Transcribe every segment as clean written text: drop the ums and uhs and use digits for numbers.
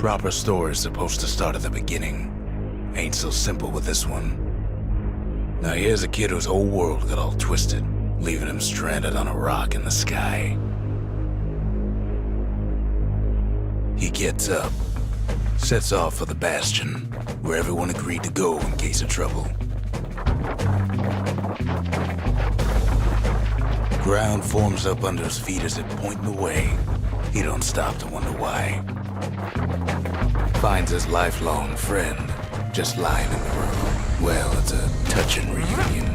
Proper story's supposed to start at the beginning. Ain't so simple with this one. Now here's a kid whose whole world got all twisted, leaving him stranded on a rock in the sky. He gets up, sets off for the Bastion, where everyone agreed to go in case of trouble. Ground forms up under his feet as it pointing away. He don't stop to wonder why. Finds his lifelong friend just lying in the road. Well, it's a touching reunion.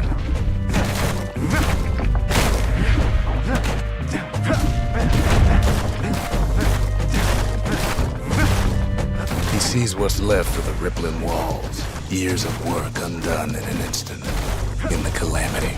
He sees what's left of the rippling walls. Years of work undone in an instant. In the calamity.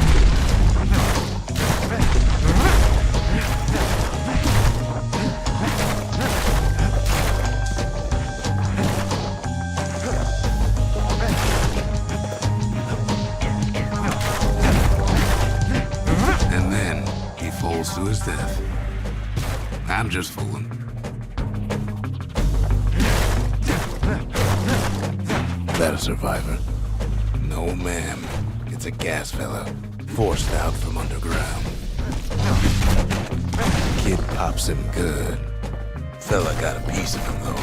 And then he falls to his death. I'm just fooling. That a survivor? No, ma'am. It's a gas fella, forced out from underground. Kid pops him good. Fella got a piece of him, though.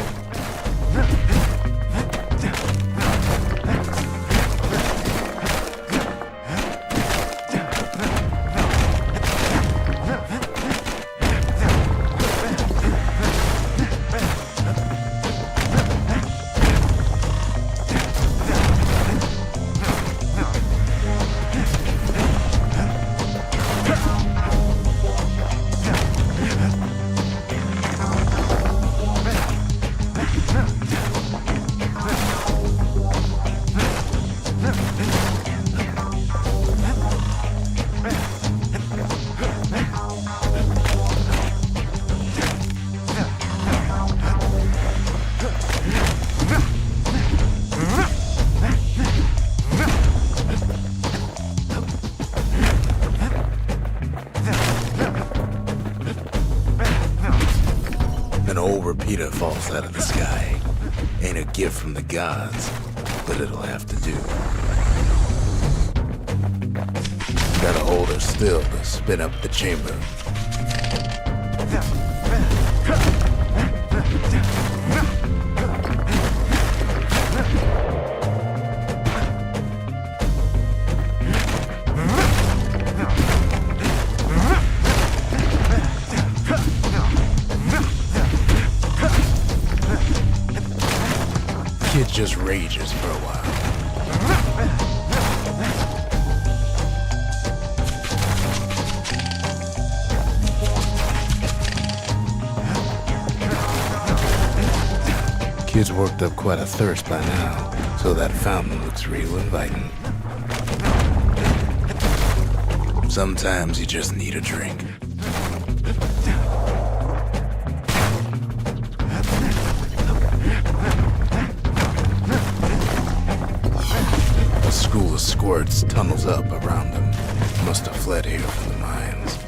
An old repeater falls out of the sky. Ain't a gift from the gods, but it'll have to do. Gotta hold her still to spin up the chamber. Kid just rages for a while. Kid's worked up quite a thirst by now, so that fountain looks real inviting. Sometimes you just need a drink. A school of squirts tunnels up around them. Must have fled here from the mines.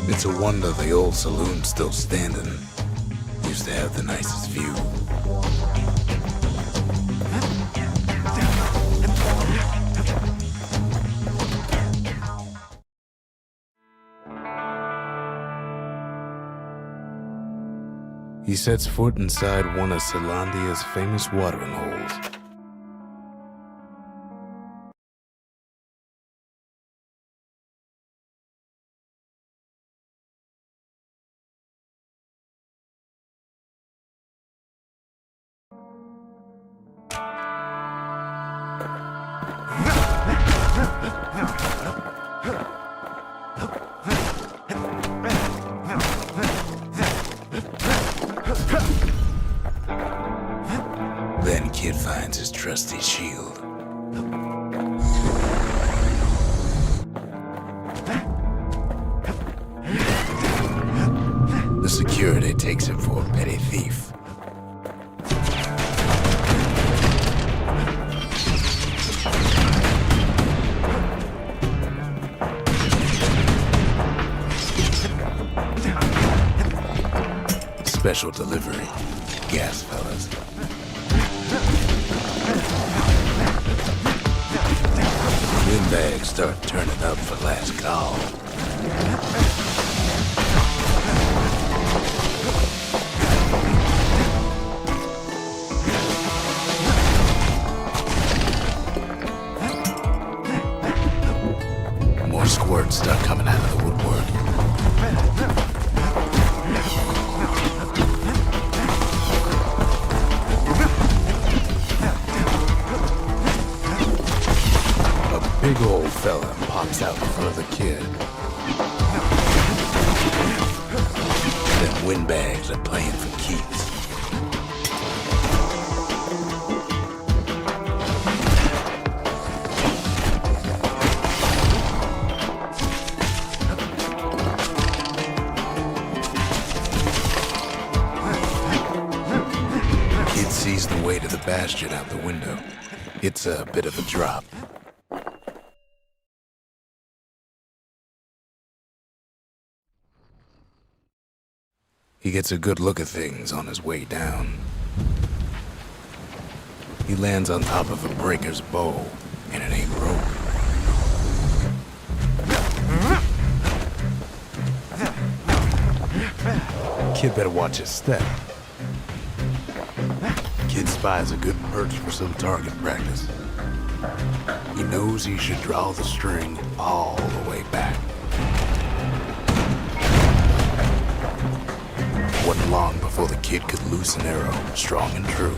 It's a wonder the old saloon's still standing. Used to have the nicest view. He sets foot inside one of Celandia's famous watering holes. Then Kid finds his trusty shield. takes him for a petty thief. Special delivery. Gas, fellas. Windbags start turning up for last call. More squirts start coming out of the woodwork. Big old fella pops out in front of the kid. Then windbags are playing for keeps. Kid sees the way to the Bastion out the window. It's a bit of a drop. He gets a good look at things on his way down. He lands on top of a breaker's bow, and it ain't rope. Kid better watch his step. Kid spies a good perch for some target practice. He knows he should draw the string all the way back. Wasn't long before the kid could loose an arrow, strong and true.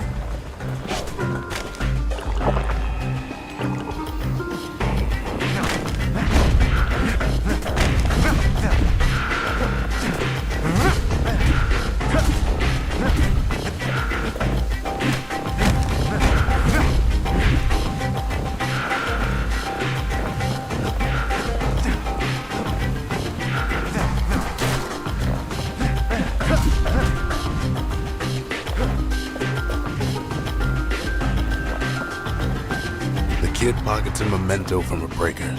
Kid pockets a memento from a breaker,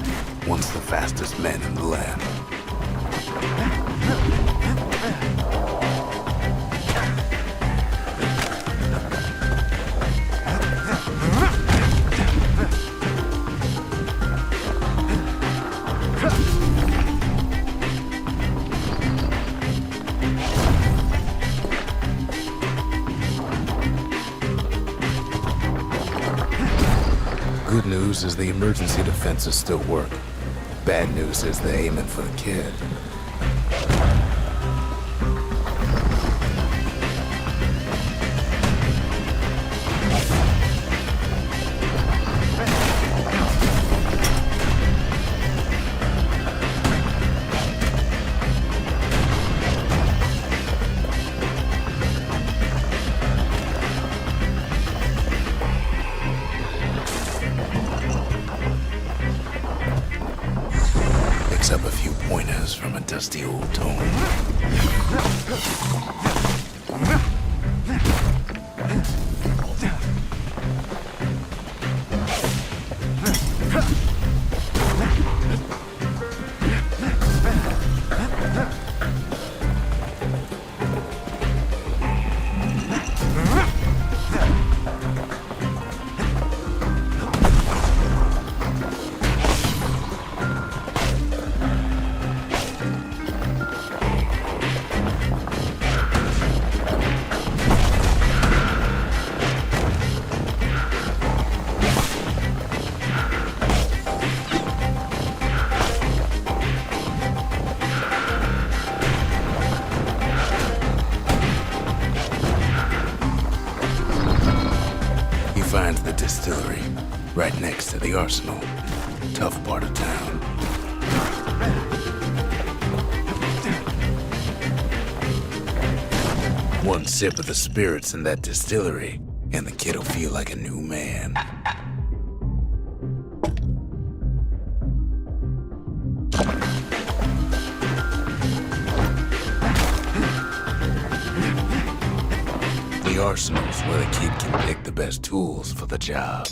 once the fastest man in the land. Good news is the emergency defenses still work. Bad news is they're aiming for the kid. Up a few pointers from a dusty old tome. Finds the distillery, right next to the arsenal. Tough part of town. One sip of the spirits in that distillery, and the kid'll feel like a new man. arsenal's where the kid can pick the best tools for the job.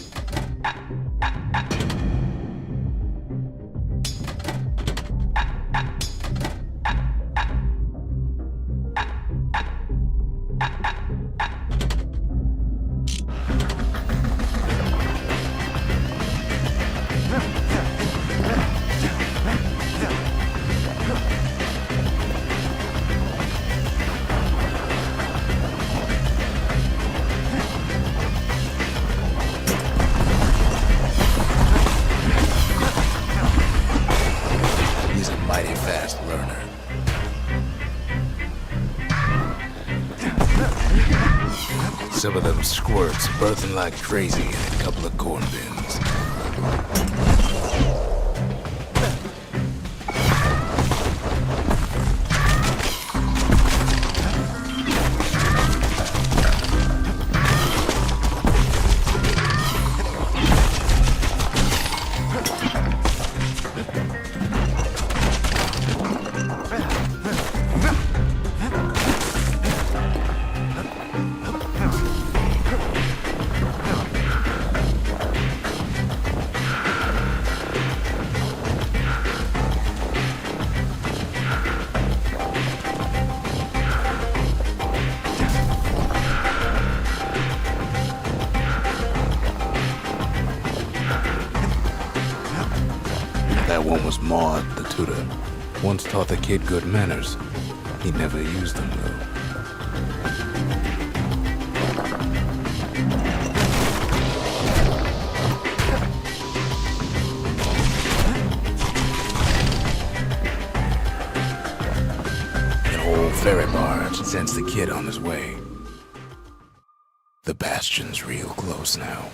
Some of them squirts birthing like crazy in a couple of corn bins. That one was Maud, the tutor. Once taught the kid good manners. He never used them, though. An old ferry barge sends the kid on his way. The Bastion's real close now.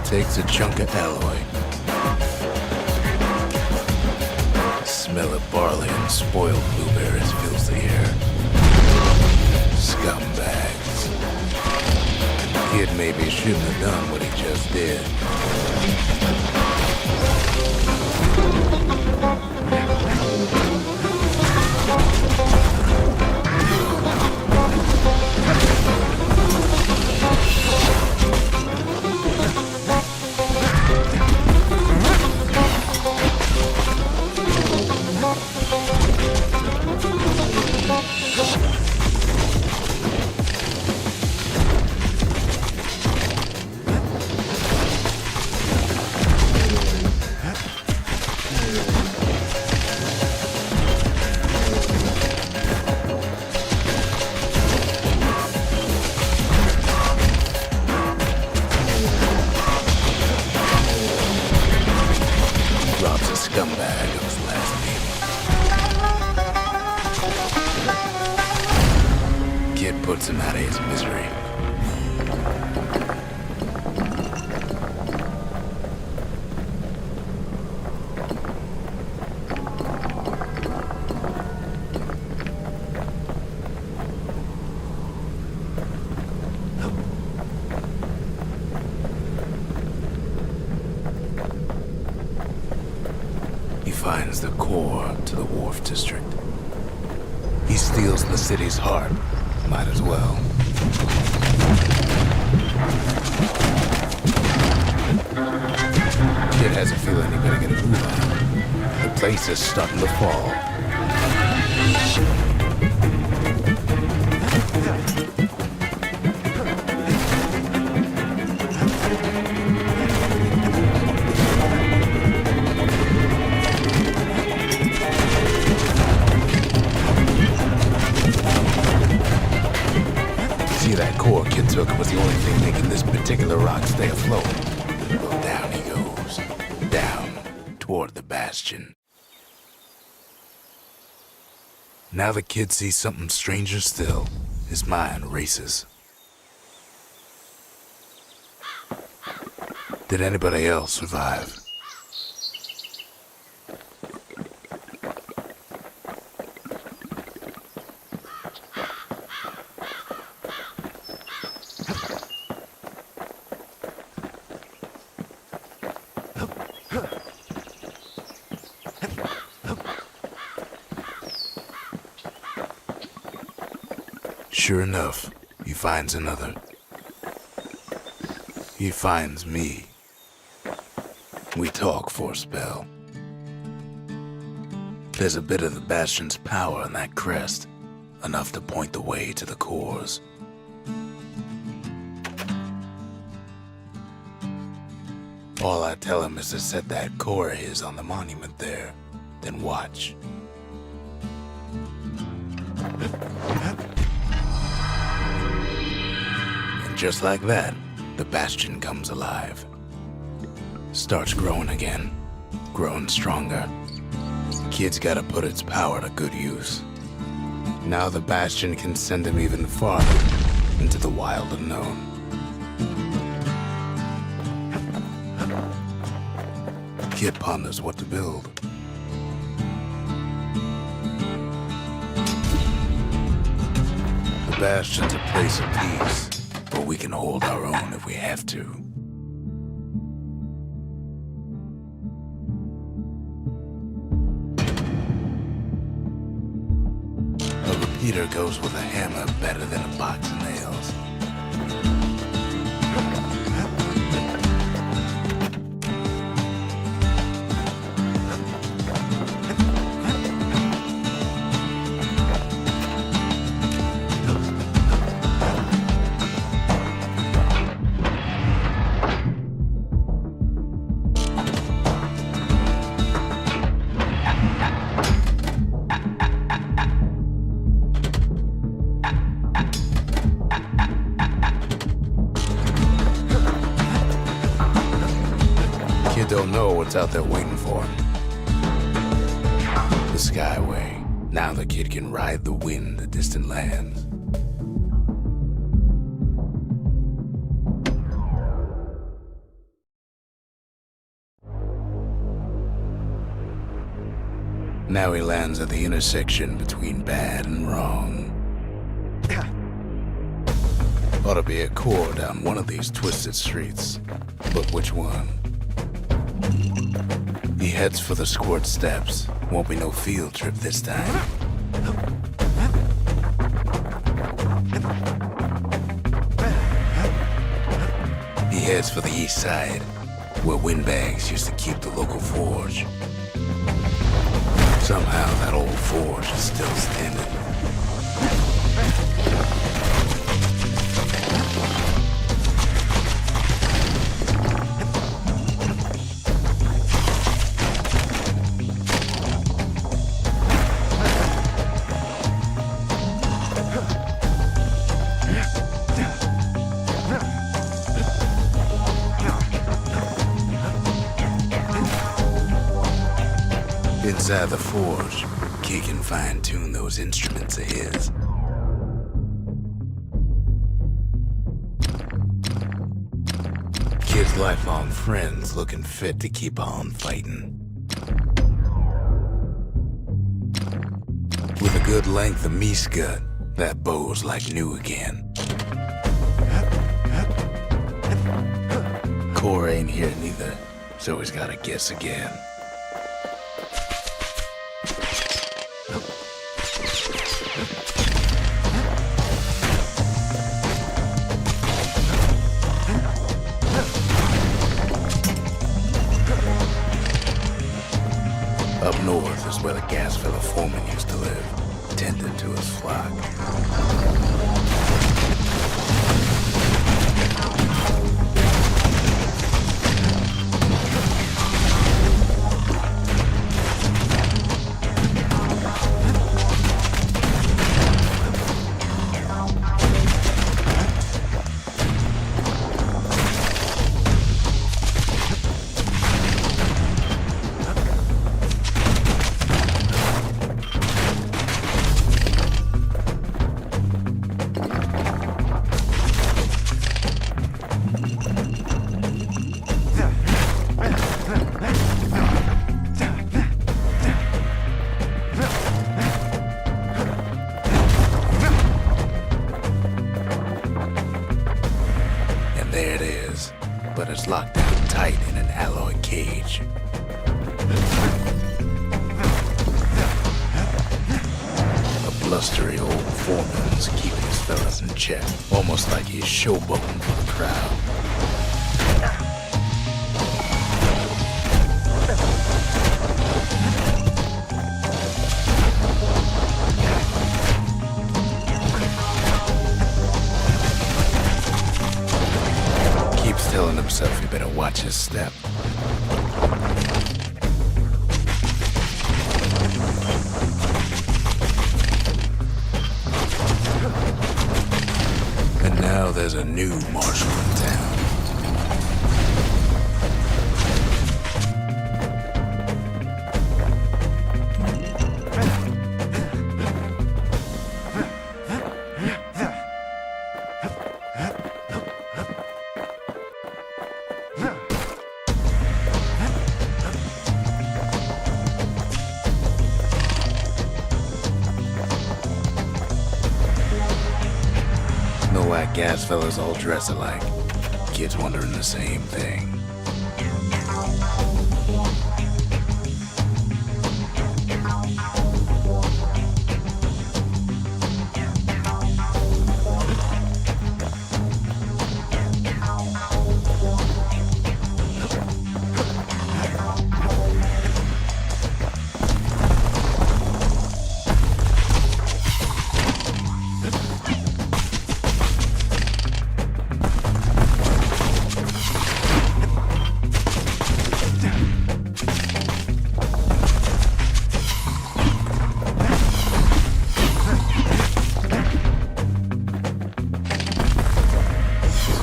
Takes a chunk of alloy. Smell of barley and spoiled blueberries fills the air. Scumbags. Kid maybe shouldn't have done what he just did. Rob's a scumbag of his last meeting. Kid puts him out of his misery. Finds the core core to the Wharf District. He steals the city's heart. Might as well. Kid has a feeling he better get a move on. The place is starting to fall. See, that core Kid took was the only thing making this particular rock stay afloat. Well, down he goes. Down toward the Bastion. Now the Kid sees something stranger still. His mind races. Did anybody else survive? Sure enough, he finds another. He finds me. We talk for a spell. There's a bit of the Bastion's power in that crest, enough to point the way to the cores. All I tell him is to set that core of his on the monument there, then watch. Just like that, the Bastion comes alive. Starts growing again, growing stronger. Kid's gotta put its power to good use. Now the Bastion can send him even farther into the wild unknown. Kid ponders what to build. The Bastion's a place of peace. But we can hold our own if we have to. A repeater goes with a hammer better than a box of nails. Don't know what's out there waiting for him. The Skyway. Now the Kid can ride the wind to distant lands. Now he lands at the intersection between bad and wrong. Ought to be a core down one of these twisted streets. But which one? He heads for the squirt steps. Won't be no field trip this time. He heads for the east side, where windbags used to keep the local forge. Somehow that old forge is still standing. Inside the forge, Kid can fine-tune those instruments of his. Kid's lifelong friends looking fit to keep on fighting. With a good length of meat gut, that bow's like new again. Core ain't here neither, so he's gotta guess again. Up north is where the gas fella foreman used to live, tending to his flock. There it is, but it's locked down tight in an alloy cage. A blustery old foreman's keeping his fellas in check, almost like he's showboating for the crowd. Telling himself he better watch his step. And now there's a new marshal in town. No whack gas fellas all dress alike. Kids wondering the same thing.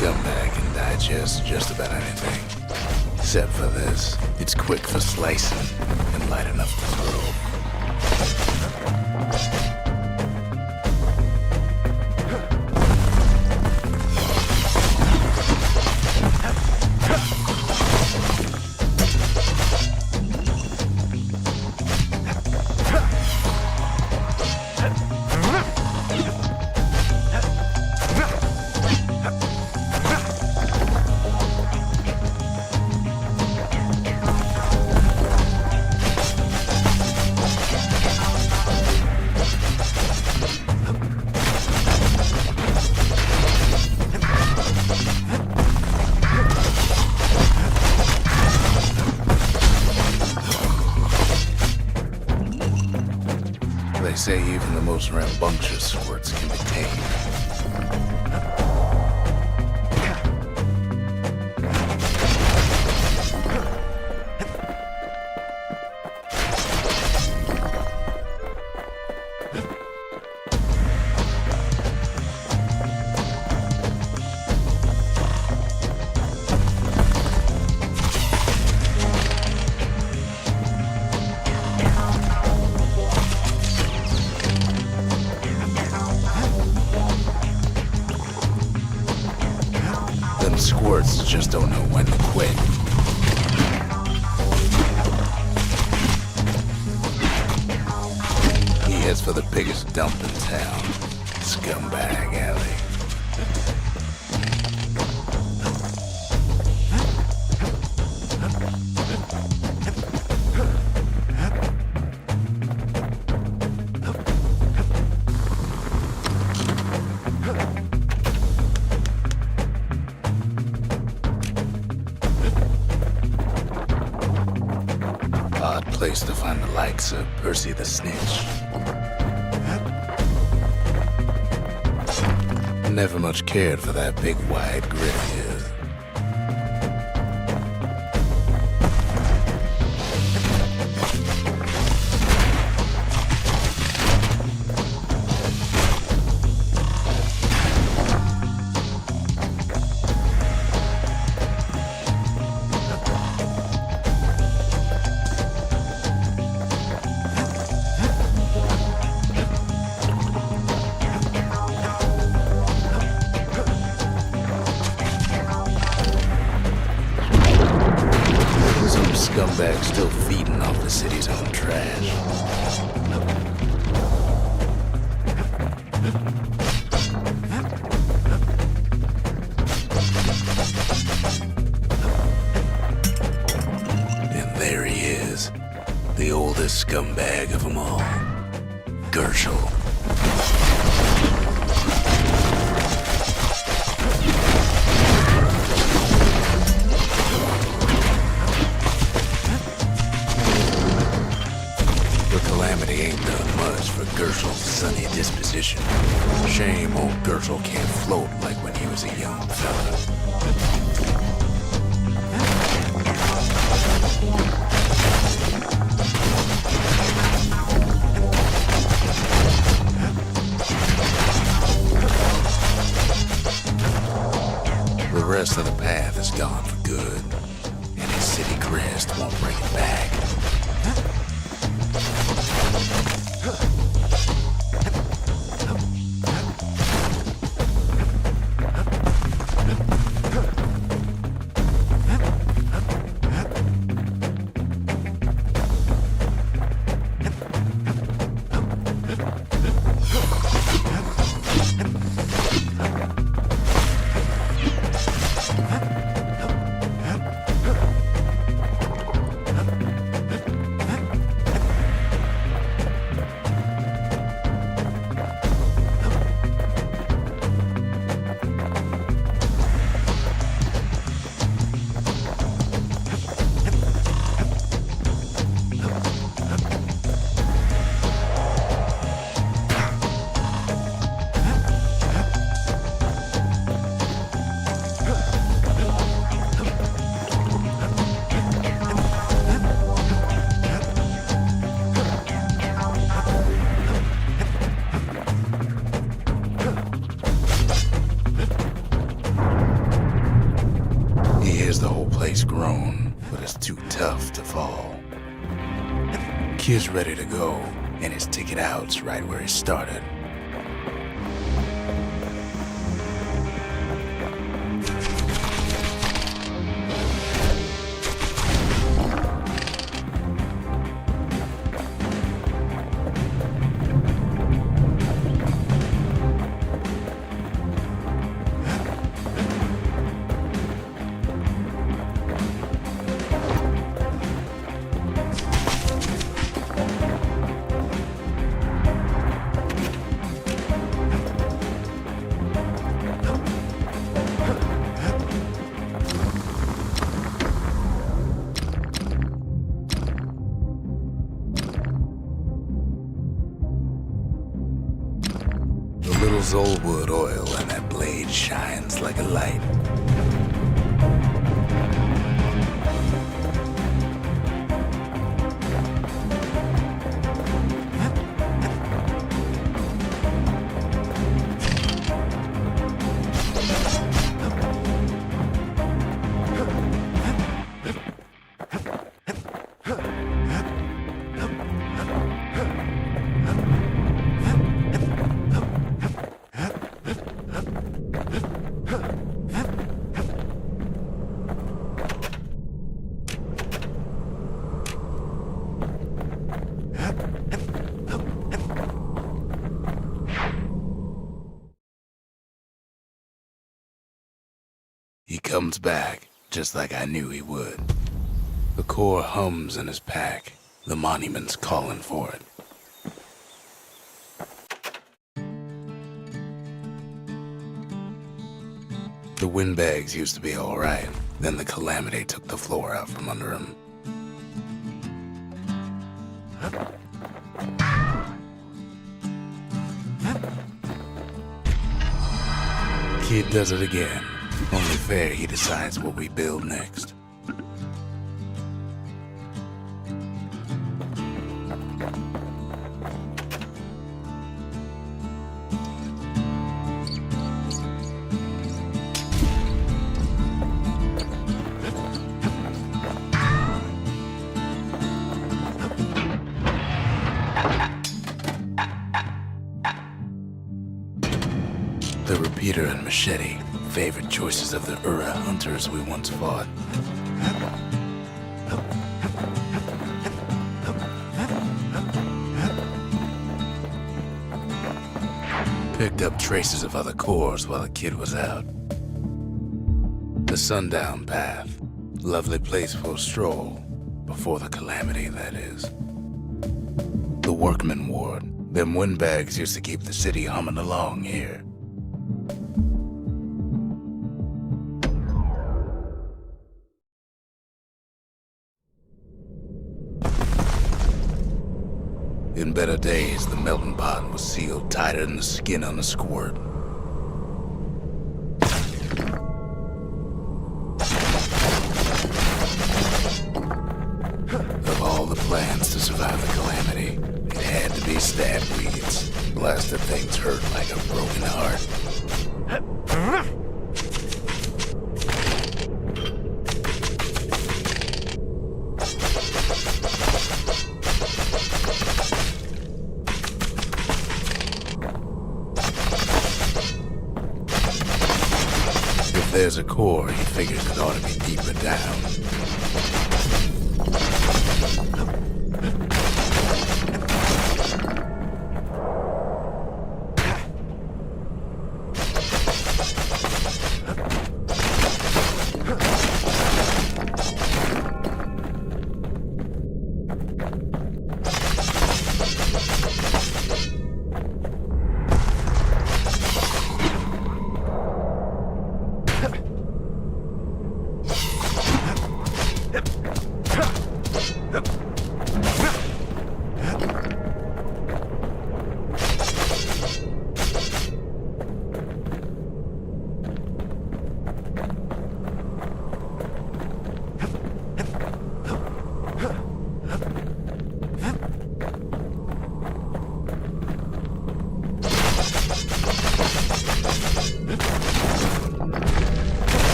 Scumbag can digest just about anything. Except for this. It's quick for slicing and light enough to throw. They say even the most rambunctious squirts can be tamed. Squirts just don't know when to quit. He heads for the biggest dump in town, Scumbag Alley. place to find the likes of Percy the Snitch. Never much cared for that big wide grin of his. Scumbags still feeding off the city's own trash. And there he is, the oldest scumbag of them all, Gershel. Calamity ain't done much for Gershel's sunny disposition. Shame old Gershel can't float like when he was a young fella. The rest of the path is gone for good, and his city crest won't bring it back. The whole place grown, but it's too tough to fall. Kid's ready to go, and his ticket out's right where he started. The little Zolwood oil and that blade shines like a light. He comes back, just like I knew he would. The core hums in his pack. The monument's calling for it. The windbags used to be all right. Then the calamity took the floor out from under him. Kid does it again. Only fair he decides what we build next. The repeater and machete, favorite choices of the Ura hunters we once fought. Picked up traces of other cores while the kid was out. The Sundown Path, lovely place for a stroll, before the calamity, that is. The Workman Ward, them windbags used to keep the city humming along here. In better days, the melting pot was sealed tighter than the skin on a squirt. Of all the plans to survive the calamity, it had to be stab weeds. Blasted things hurt like a broken heart. If there's a core, he figures it ought to be deeper down.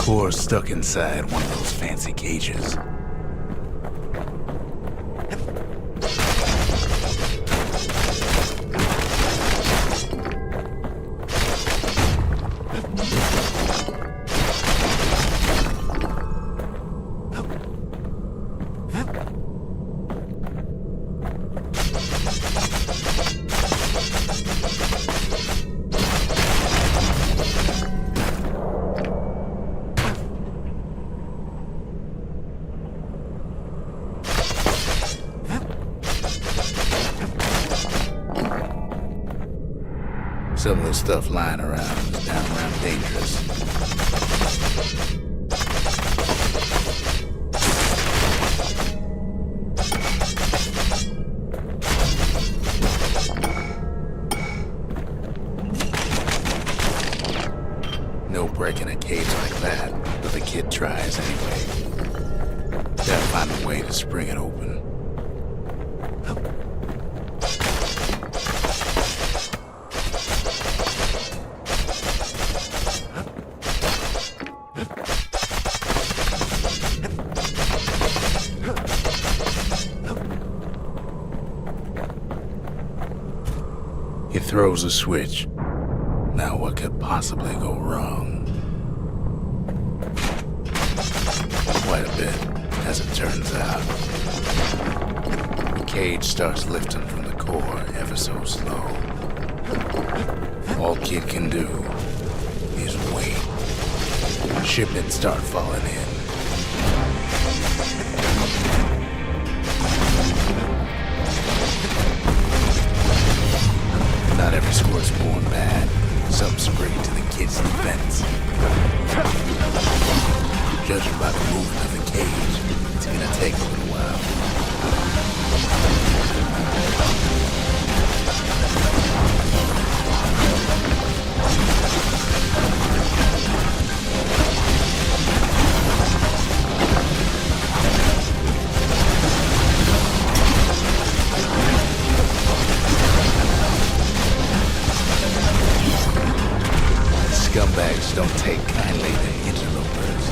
Core stuck inside one of those fancy cages. Some of the stuff lying around is downright dangerous. No breaking a cage like that, but the kid tries anyway. Gotta find a way to spring it open. He throws a switch. Now what could possibly go wrong? Quite a bit, as it turns out. The cage starts lifting from the core ever so slow. All Kid can do is wait. Shipments start falling in. Not every squirt born bad. Some spring to the kid's defense. Judging by the movement of the cage, it's gonna take a little while. Outsiders don't take kindly to interlopers.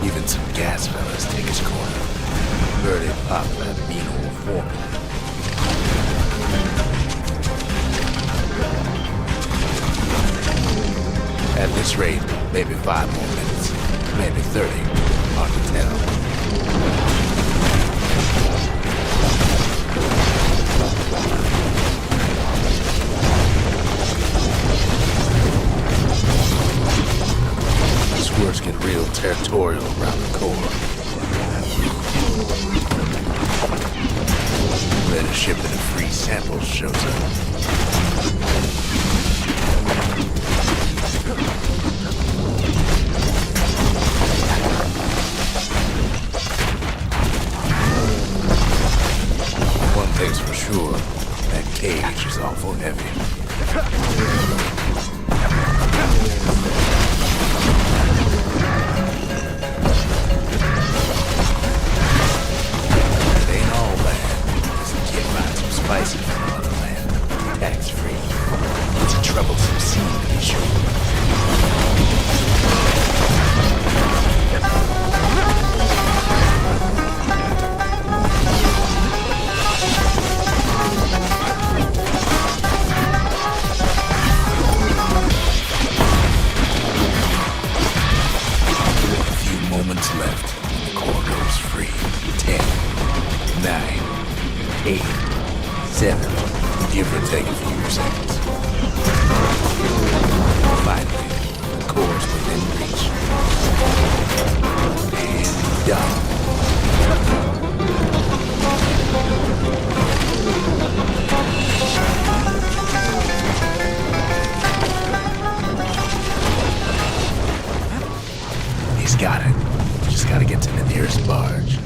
Even some gas fellas take his corner. Birdie pop that mean old foreman. At this rate, maybe 5 more minutes, maybe 30, hard to tell. Squirts get real territorial around the core. Then a shipment of free samples shows up. One thing's for sure, that cage is awful heavy. It ain't all bad. This kid finds some spicy from another land. Tax-free. It's a troublesome scene to be sure. Left. The core goes free. 10, 9, 8, 7. Give or take a few seconds. Finally, the core's within reach. And done. He's got it. Just gotta get to the nearest barge.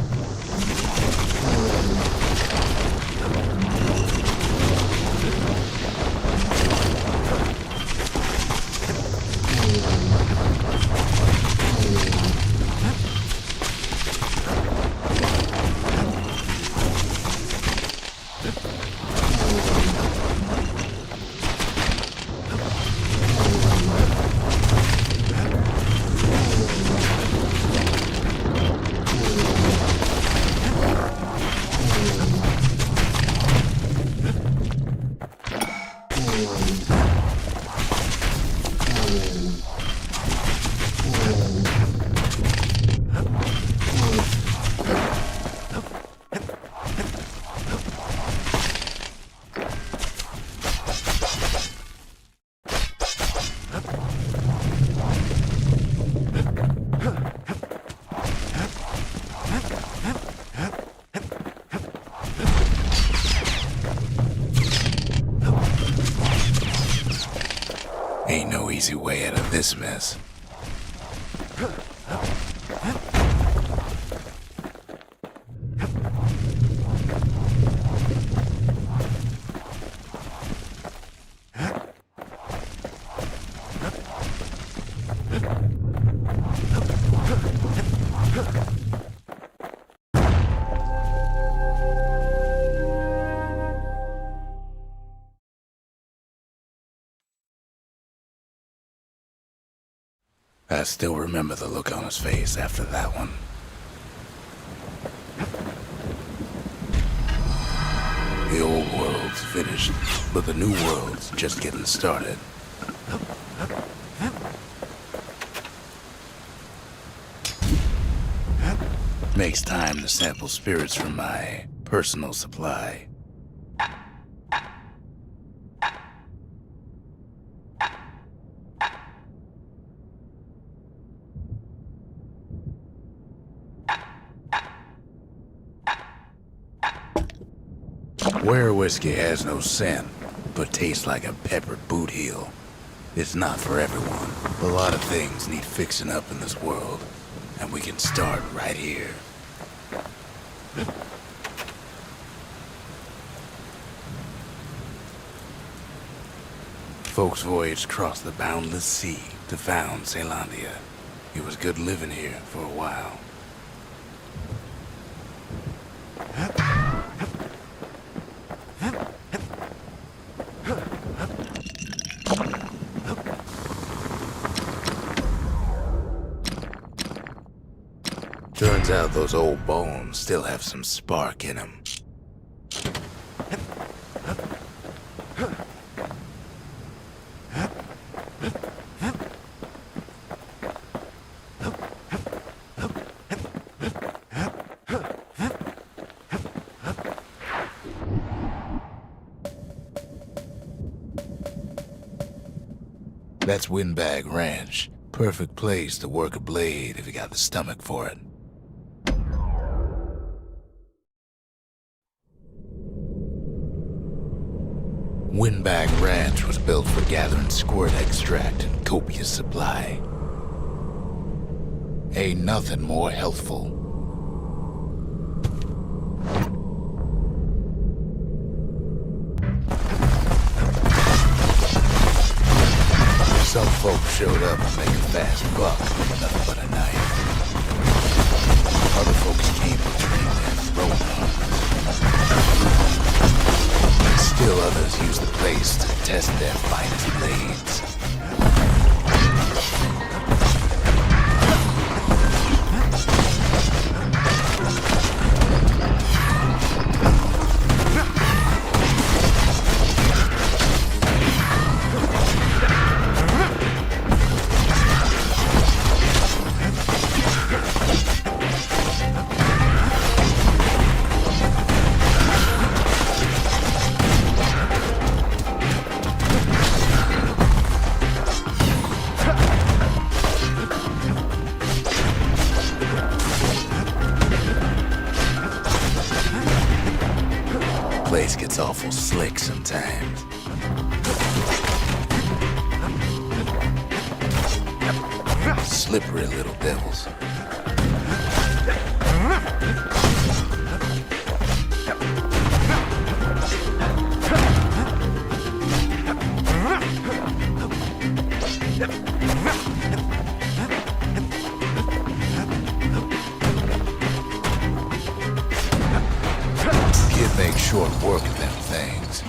Ain't no easy way out of this mess. I still remember the look on his face after that one. The old world's finished, but the new world's just getting started. Makes time to sample spirits from my personal supply. Where whiskey has no scent, but tastes like a peppered boot heel, it's not for everyone. A lot of things need fixing up in this world, and we can start right here. Folks voyaged across the boundless sea to found Ceylondia. It was good living here for a while. Turns out those old bones still have some spark in them. That's Windbag Ranch. Perfect place to work a blade if you got the stomach for it. Windbag Ranch was built for gathering squirt extract in copious supply. Ain't nothing more healthful. Some folks showed up to make a fast buck with nothing but a knife. Other folks came to train their throwing arms. Still others used the place to test their finest blades. Place gets awful slick sometimes. Slippery little devils. Kid makes short work of them things.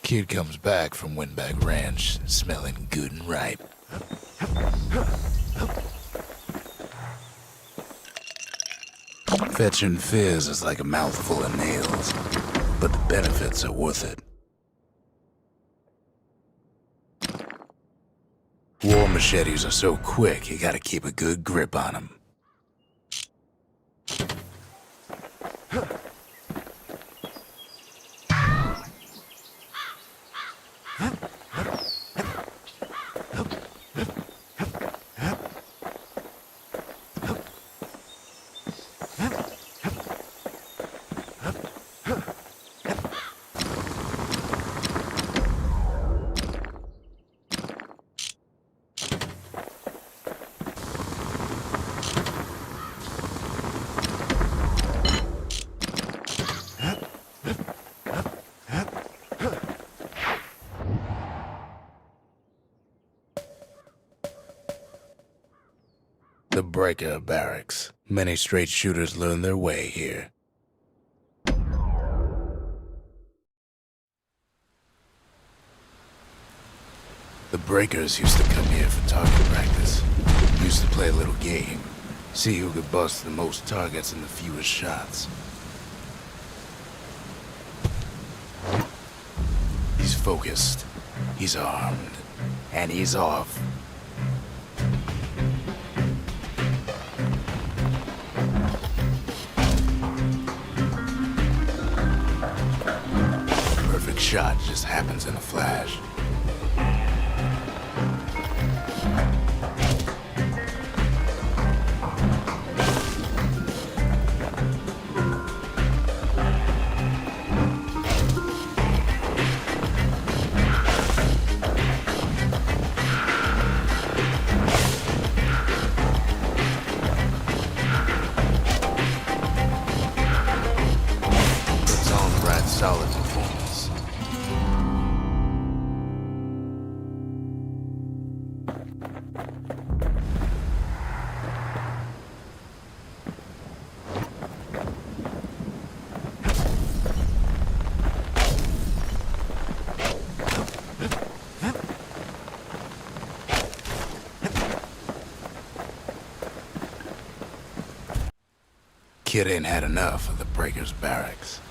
Kid comes back from Windbag Ranch, smelling good and ripe. Fetching fizz is like a mouthful of nails, but the benefits are worth it. War machetes are so quick, you gotta keep a good grip on them. The Breaker Barracks. Many straight shooters learn their way here. The breakers used to come here for target practice. Used to play a little game. See who could bust the most targets and the fewest shots. He's focused. He's armed. And he's off. Perfect shot just happens in a flash. Solid performance. Kid ain't had enough of the Breakers' barracks.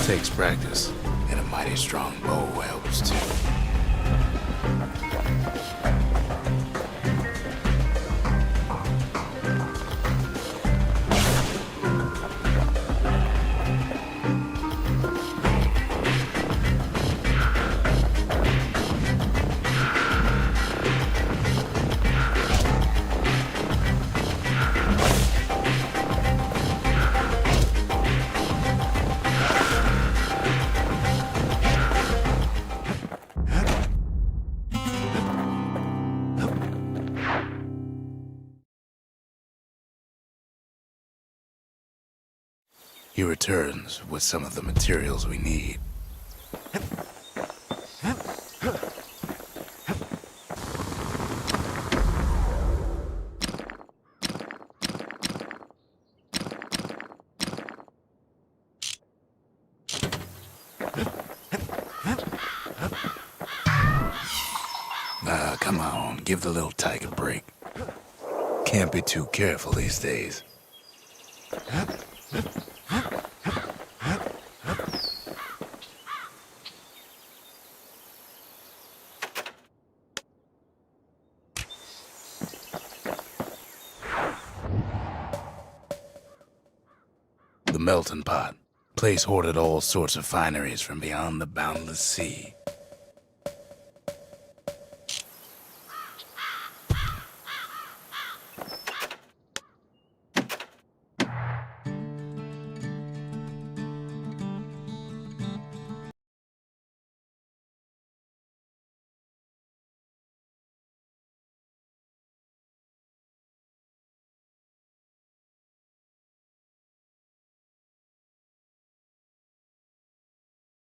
Takes practice, and a mighty strong bow helps too. He returns with some of the materials we need. Come on, give the little tyke a break. Can't be too careful these days. The melting pot. Place hoarded all sorts of fineries from beyond the boundless sea.